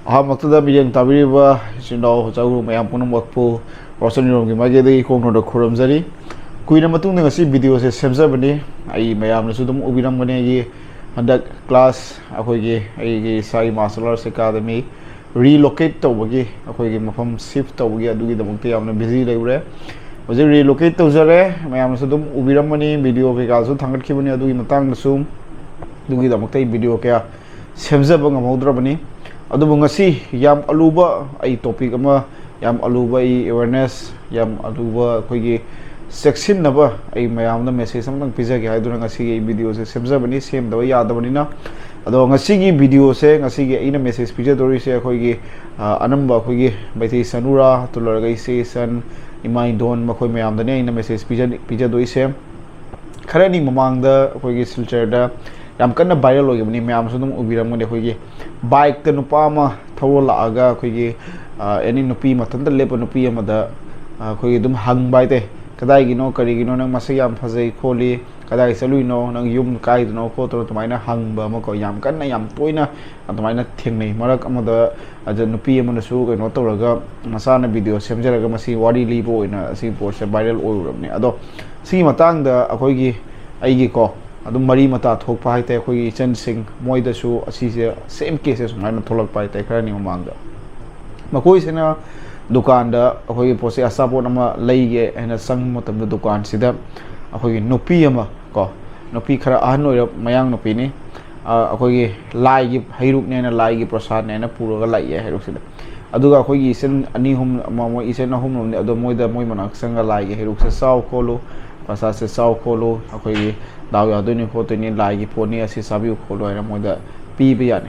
Ahamatuda Miyan Tabiriba, Shindo, Zaru, Mayampunum Wakpo, Rosanum, Magadi, Kono, the Kurumzari. Queen Matung see videos as Semsabani, I Mayam Sudum Ubiramani, and that class, Akogi, a Sai Martial Arts Academy, relocate to Wagi, Akogi from shift to Wagi, do the Monte on a busy day. Was it relocate to Zare, Mayam Sudum Ubiramani, video Vegazo, Tangat Kibania doing the Tang Zoom, doing the Monte video care, Semsabang Modrabani. Aduh ngasi yam aluba ai topik ama yam aluba ai awareness yam aluba koigi section naba ai mayam na message samtang pizza ge haiduna ngasi ge video se semja bani sem da ya da bani na ado ngasi gi video se ngasi ge ina message pizza dori se koigi anamba koigi baiti sanura tulor ga se san imai don makoi mayam da ne ina message pizza doi se kharani mamang da koigi silchar da yam kanna viral hoye bani mayam sudum ubiram ngade koigi bike te nupa ma thawol laaga khoigi any nupi matanda lepa nupi amada khoigi dum hang bai te kadai gino kari gino nang masai yam phajai kholi kadai salui no nang yum kai no kho to tumaina hang ba ma ko yam kan na yam toina tumaina thengnei marak amada aja nupi amana su ko no toraga masana video semjaraga masi wadi libo ina si post viral oiramni ado si matang da akhoigi aigi ko adum mari mata thok pa haite khoi chen sing moi da su asi se same cases maina tholak pai tai khani mang da makoi sena dukan da khoi pose asapon ama leige ena sang motam da dukan sida khoi nupi ama ko nupi khara ahan oi mayang nupi ni khoi lai gi hairuk ne na lai gi prasad ne na pura ga lai ye hairuk sida aduga khoi isen ani hum mo isen hum nom ne ado moi da moi manak sanga lai gi hairuk se saw kholo pasa se saw kholo khoi daw ya doi ni photo ni lai gi poni asi sabi kholo era moida pi bi ya ni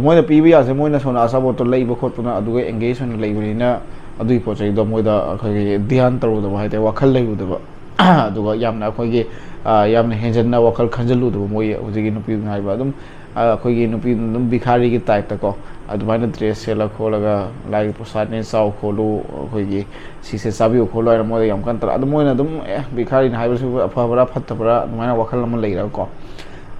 moida pi bi ya se moina sona asa bo to lei bo khot na aduga engagement lei bi na adui po chai do moida khoi dhyan taru da hai te wakhal lei u da ba aduga yamna khoi gi yamna henjan na wakhal khanjalu da moi uji gi nupi ngai ba dum khoi gi nupi dum bikhari gi type ta ko adumaina dress sela kholaga lai prasad ne saw kholu khoi gi si se sabi kholo era moida yam kan tra adu moina dum bikhari na haiba su afabara phattabara adumaina wakhal am lei ra ko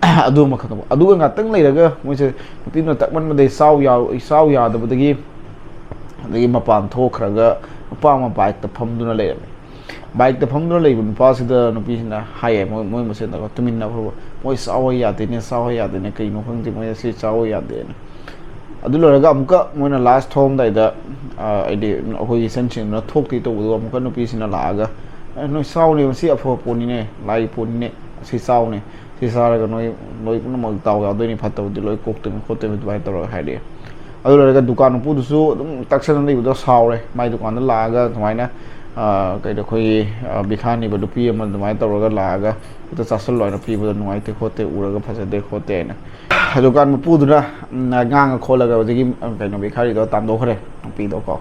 adu ma khatabo adu nga tang lei raga moi se nupi no takman ma dei saw ya da badagi adagi mapan thokhraga pa ma bike ta phamduna lei bike ta phamduna lei bun pa sida nupi na haye moi ma se da tumin na pho moi saw ya de ne kai no khang ti moi se saw ya de ne adu loraga amka moina last home dai da ide hoi senchen na thokti to bu amka nupi sina laaga no saw ne si apho poni ne lai poni ne si saw ne si sara ga noi kun ma taw ga doi ni phato di loi kok te khote mi bai to ha de adu loraga dukan pu du su dum taksan nei bu do saw re mai dukan da laaga thmaina kai da khoi bikhani ba dupi am da mai to ga laaga to chasal loi na pi bu nuai te khote uraga phasa de khote na dukan pu du na ngang kholaga jigi kai no bikhari do tam do khare pi do ko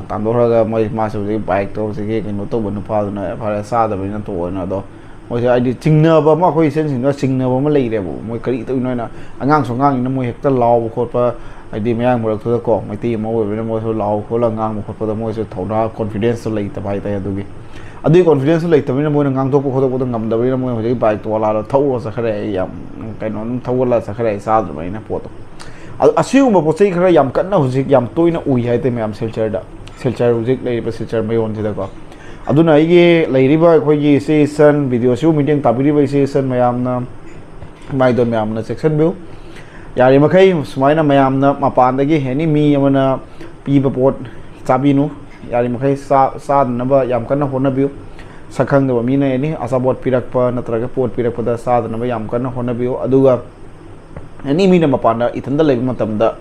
tam do ga moi ma su ji bike to jigi kai no to bu nu pa na phara sa da bi na to na do moi se ai di chingna ba ma khoi sen sin da chingna ba ma lei re bu moi kari to noi na angang so ngang na moi hekta law khot pa ai di mayang mo to ko mai ti mo we na mo so law khola ngang mo khot pa da moi se thona confidence lei ta bai ta adu gi adu confidence lei ta na moi na ngang to ko khot ko ngam da bi na moi ji bike to la thau sa khare yam kai no thau la sa khare sa da bai na po to asiu mo po sei khare yam kan na hujik yam toina ui hai te mayam silchar hujik lei pa silchar mai on ji da ko aduna ige leiriba khoi gi season video su meeting tabiriba season mayam na mai don mayam na section view yari makai sumaina mayam na mapan da gi heni mi amana pi ba pot chabinu yari makai sa na ba yam kan na hona view sakhang da mi na ni asabot pirak pa natraga pot pirak pa da sa na ba yam kan na hona view aduga ani mi na mapan da ithanda lei matam da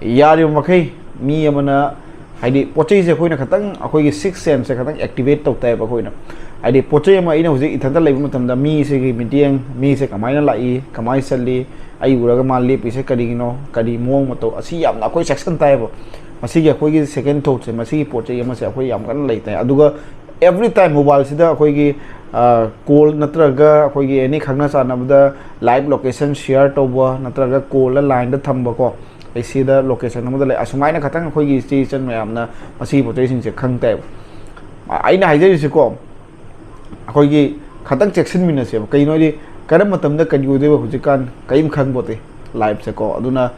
yari makai mi amana haidi pochai se khoina khatang akhoi gi sixth sense se khatang activate tok tai ba khoina haidi pochai ma ina huji ithanda leibu matam da mi se gi meeting mi se kamaina lai kamai salli ai uraga ma le pi se kadi gino kadi mong mato asi yam na khoi section tai ba masi gi akhoi gi second thought se masi gi pochai ma se akhoi yam kan lai tai aduga every time mobile sida akhoi gi call natraga akhoi gi any khangna sa na da live location share to ba natraga call la line da thamba ko see the location of the Asumina Katang Hogi station, Mayamna, a sea potation, Kang Tab. I know I did go. Hogi Katang Cheksinminnasi, Kainodi, Karamatam, the Kadu, Hujikan, Kaim Kangbote, Live Seko, Aduna,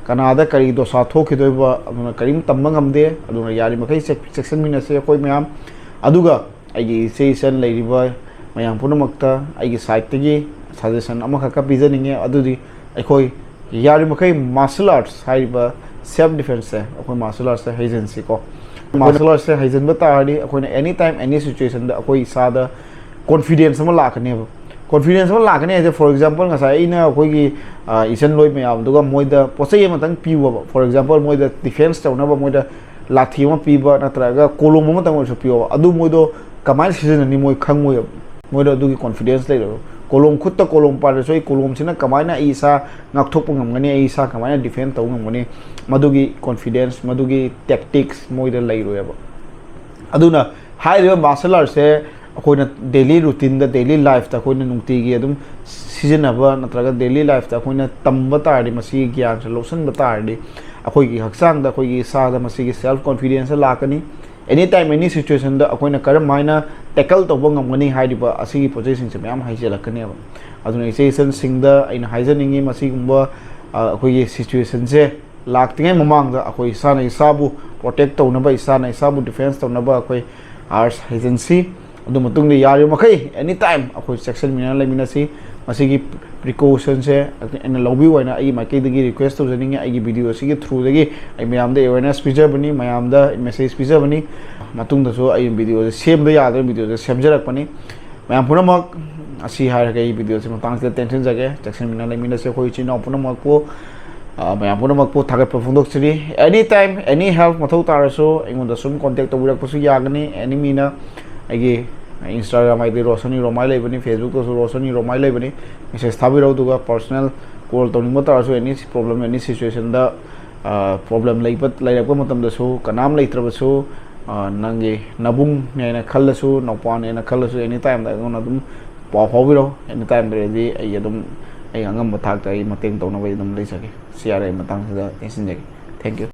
ꯀꯅꯥꯗ ꯀꯔꯤ ꯗꯣꯁꯥ ꯊꯣꯛꯈꯤꯗꯣꯏꯕ ꯑꯗꯨꯅ ꯀꯔꯤꯝ ꯇꯝꯕ ꯉꯝꯗꯦ ꯑꯗꯨꯅ ꯌꯥꯔꯤꯃꯈꯩ ꯆꯦꯛꯁꯤꯟꯃꯤꯟꯅꯁꯤ ꯑꯩꯈꯣꯏ ꯃꯌꯥꯝ ꯑꯗꯨꯒ ꯑꯩꯒꯤ ꯏꯆꯦ ꯏꯆꯟ ꯂꯩꯔꯤꯕ ꯃꯌꯥꯝ ꯄꯨꯝꯅꯃꯛꯇ ꯑꯩꯒꯤ ꯁꯥꯏꯠꯇꯒꯤ ꯁꯖꯦꯁꯟ ꯑꯃꯈꯛꯀ ꯄꯤꯖꯅꯤꯡꯉꯦ ꯑꯗꯨꯗꯤ ꯑꯩꯈꯣꯏ ꯌꯥꯔꯤꯃꯈꯩ ꯃꯥꯔꯁꯦꯜ ꯑꯥꯔꯠꯁ ꯍꯥꯏꯔꯤꯕ ꯁꯦꯜꯐ ꯗꯤꯐꯦꯟꯁꯁꯦ ꯑꯩꯈꯣꯏ ꯃꯥꯔꯁꯦꯜ ꯑꯥꯔꯠꯁꯦ ꯍꯩꯖꯤꯟꯁꯤꯀꯣ ꯃꯥꯔꯁꯦꯜ ꯑꯥꯔꯠꯁꯦ ꯍꯩꯖꯤꯟꯕ ꯇꯥꯔꯗꯤ ꯑꯩꯈꯣꯏꯅ ꯑꯦꯅꯤ ꯇꯥꯏꯝ ꯑꯦꯅꯤ ꯁꯤꯆꯨꯋꯦꯁꯟꯗ ꯑꯩꯈꯣꯏ ꯏꯁꯥꯗ ꯀꯣꯟꯐꯤꯗꯦꯟꯁ ꯑꯃ ꯂꯥꯛꯀꯅꯦꯕ ꯀꯣꯟꯐꯤꯗꯦꯟꯁ ꯑꯃ ꯂꯥꯛꯀꯅꯤ ꯍꯥꯏꯁꯦ ꯐꯣꯔ ꯑꯦꯛꯖꯥꯝꯄꯜ ꯉꯁꯥꯏ ꯑꯩꯅ ꯑꯩꯈꯣꯏꯒꯤ ꯏꯆꯟ ꯂꯣꯏ ꯃꯌꯥꯝꯗꯨꯒ ꯃꯣꯏꯗ ꯄꯣꯠꯆꯩ ꯑꯃꯇꯪ ꯄꯤꯌꯣꯕ ꯐꯣꯔ ꯑꯦꯛꯖꯥꯝꯄꯜ ꯃꯣꯏꯗ ꯗꯤꯐꯦꯟꯁ ꯇꯧꯅꯕ ꯃꯣꯏꯗ ꯂꯥꯊꯤ ꯑꯃ ꯄꯤꯕ ꯅꯠꯇ꯭ꯔꯒ ꯀꯣꯂꯣꯝ ꯑꯃꯇꯪ ꯑꯣꯏꯔꯁꯨ ꯄꯤꯌꯣꯕ ꯑꯗꯨ ꯃꯣꯏꯗꯣ ꯀꯃꯥꯏꯅ ꯁꯤꯖꯤꯟꯅꯅꯤ ꯃꯣꯏ ꯈꯪꯉꯣꯏꯕ ꯃꯣꯏꯗ ꯑꯗꯨꯒꯤ ꯀꯣꯟꯐꯤꯗꯦꯟꯁ ꯂꯩꯔꯣꯏꯕ ꯀꯣꯂꯣꯝ ꯈꯨꯠꯇ ꯀꯣꯂꯣꯝ ꯄꯥꯏꯔꯁꯨ ꯑꯩ ꯀꯣꯂꯣꯝꯁꯤꯅ ꯀꯃꯥꯏꯅ ꯑꯩ ꯏꯁꯥ ꯉꯥꯛꯊꯣꯛꯄ ꯉꯝꯒꯅꯤ ꯑꯩ ꯏꯁꯥ ꯀꯃꯥꯏꯅ ꯗꯤꯐꯦꯟ ꯇꯧꯕ ꯉꯝꯒꯅꯤ ꯃꯗꯨꯒꯤ ꯀꯣꯟꯐꯤꯗꯦꯟꯁ ꯃꯗꯨꯒꯤ ꯇꯦꯛꯇꯤꯛꯁ ꯃꯣꯏꯗ ꯂꯩꯔꯣꯏꯕ ꯑꯗꯨꯅ ꯍꯥꯏꯔꯤꯕ ꯃꯥꯔꯁꯦꯜ ꯑꯥꯔꯠꯁꯦ ꯑꯩꯈꯣꯏꯅ ꯗꯦꯂꯤ ꯔꯨꯇꯤꯟꯗ ꯗꯦꯂꯤ ꯂꯥꯏꯐꯇ ꯑꯩꯈꯣꯏꯅ ꯅꯨꯡꯇꯤꯒꯤ ꯑꯗꯨꯝ ꯁꯤꯖꯤꯟꯅꯕ ꯅꯠꯇ꯭ꯔꯒ ꯗꯦꯂꯤ ꯂꯥꯏꯐꯇ ꯑꯩꯈꯣꯏꯅ ꯇꯝꯕ ꯇꯥꯔꯗꯤ ꯃꯁꯤꯒꯤ ꯒ꯭ꯌꯥꯟꯁꯦ ꯂꯧꯁꯤꯟꯕ ꯇꯥꯔꯗꯤ ꯑꯩꯈꯣꯏꯒꯤ ꯍꯛꯆꯥꯡꯗ ꯑꯩꯈꯣꯏꯒꯤ ꯏꯁꯥꯗ ꯃꯁꯤꯒꯤ ꯁꯦꯜꯐ ꯀꯣꯟꯐꯤꯗꯦꯟꯁ ꯂꯥꯛꯀꯅꯤ ꯑꯦꯅꯤ ꯇꯥꯏꯝ ꯑꯦꯅꯤ ꯁꯤꯆꯨꯋꯦꯁꯟꯗ ꯑꯩꯈꯣꯏꯅ ꯀꯔꯝꯍꯥꯏꯅ ꯇꯦꯀꯜ ꯇꯧꯕ ꯉꯝꯒꯅꯤ ꯍꯥꯏꯔꯤꯕ ꯑꯁꯤꯒꯤ ꯄꯣꯠꯆꯩꯁꯤꯡꯁꯦ ꯃꯌꯥꯝ ꯍꯩꯖꯤꯜꯂꯛꯀꯅꯦꯕ ꯑꯗꯨꯅ ꯏꯆꯦ ꯏꯆꯟꯁꯤꯡꯗ ꯑꯩꯅ ꯍꯥꯏꯖꯅꯤꯡꯉꯤ ꯃꯁꯤꯒꯨꯝꯕ ꯑꯩꯈꯣꯏꯒꯤ ꯁꯤꯆꯨꯋꯦꯁꯟꯁꯦ ꯂꯥꯛꯇ꯭ꯔꯤꯉꯩ ꯃꯃꯥꯡꯗ ꯑꯩꯈꯣꯏ ꯏꯁꯥꯅ ꯏꯁꯥꯕꯨ ꯄ꯭ꯔꯣꯇꯦꯛ ꯇꯧꯅꯕ ꯏꯁꯥꯅ ꯏꯁꯥꯕꯨ ꯗꯤꯐꯦꯟꯁ ꯇꯧꯅꯕ ꯑꯩꯈꯣꯏ ꯑꯥꯔꯠꯁ ꯍꯩꯖꯤꯟꯁꯤ ꯑꯗꯨ ꯃꯇꯨꯡꯗ ꯌꯥꯔꯤꯕꯃꯈꯩ ꯑꯦꯅꯤ ꯇꯥꯏꯝ ꯑꯩꯈꯣꯏ ꯆꯦꯛꯁꯤꯟꯃꯤꯟꯅ ꯂꯩꯃꯤꯟꯅꯁꯤ ꯃꯁꯤꯒꯤ ꯄ꯭ꯔꯤꯀꯣꯁꯟꯁꯦ ꯑꯩꯅ ꯂꯧꯕꯤꯌꯨ ꯍꯥꯏꯅ ꯑꯩꯒꯤ ꯃꯥꯏꯀꯩꯗꯒꯤ ꯔꯤꯀ꯭ꯋꯦꯁ ꯇꯧꯖꯅꯤꯡꯉꯤ ꯑꯩꯒꯤ ꯚꯤꯗꯤꯑꯣ ꯑꯁꯤꯒꯤ ꯊ꯭ꯔꯨꯗꯒꯤ ꯑꯩ ꯃꯌꯥꯝꯗ ꯑꯦꯋꯦꯔꯅꯦꯁ ꯄꯤꯖꯕꯅꯤ ꯃꯌꯥꯝꯗ ꯃꯦꯁꯦꯖ ꯄꯤꯖꯕꯅꯤ ꯃꯇꯨꯡꯗꯁꯨ ꯑꯩ ꯚꯤꯗꯤꯑꯣꯁꯦ ꯁꯦꯝꯕ ꯌꯥꯗꯕ ꯚꯤꯗꯤꯑꯣꯁꯦ ꯁꯦꯝꯖꯔꯛꯄꯅꯤ ꯃꯌꯥꯝ ꯄꯨꯝꯅꯃꯛ ꯑꯁꯤ ꯍꯥꯏꯔꯒ ꯑꯩ ꯚꯤꯗꯤꯑꯣꯁꯤ ꯃꯇꯥꯡꯁꯤꯗ ꯇꯦꯟꯁꯤꯟꯖꯒꯦ ꯆꯦꯛꯁꯤꯟꯃꯤꯟꯅ ꯂꯩꯃꯤꯟꯅꯁꯤ ꯑꯩꯈꯣꯏ ꯏꯆꯤꯜ ꯏꯅꯥꯎ ꯄꯨꯝꯅꯃꯛꯄꯨ ꯃꯌꯥꯝ ꯄꯨꯝꯅꯃꯛꯄꯨ ꯊꯥꯒꯠꯄ ꯐꯣꯡꯗꯣꯛꯆꯔꯤ ꯑꯦꯅꯤ ꯇꯥꯏꯝ ꯑꯦꯅꯤ ꯍꯦꯜꯞ ꯃꯊꯧ ꯇꯥꯔꯁꯨ ꯑꯩꯉꯣꯟꯗ ꯁꯨꯝ ꯀꯣꯟꯇꯦꯛ ꯇꯧꯕꯤꯔꯛꯄꯁꯨ ꯌꯥꯒꯅꯤ ꯑꯦꯅꯤ ꯃꯤꯅ ꯑꯩꯒꯤ इंस्टाग्राम आईडी रोशनी रोमाई लेबनी फेसबुक तो रोशनी रोमाई लेबनी मेसेज थाबिरो दुगा पर्सनल कॉल तौनिंग तारसु एनी प्रॉब्लम एनी सिचुएशन दा प्रॉब्लम लेरप मतमदसु कनाम लेत्रबसु नंगे नबुंग नेना खल्लसु नौपान नेना खल्लसु एनी टाइम दा गोना दुम पाव फाबिरो एनी टाइम रेडी आई अदुम आई अंगम थाक आई मतेंग तौनबay दुम लेसके सीआरआई मतंग दा एसिनजगे थैंक यू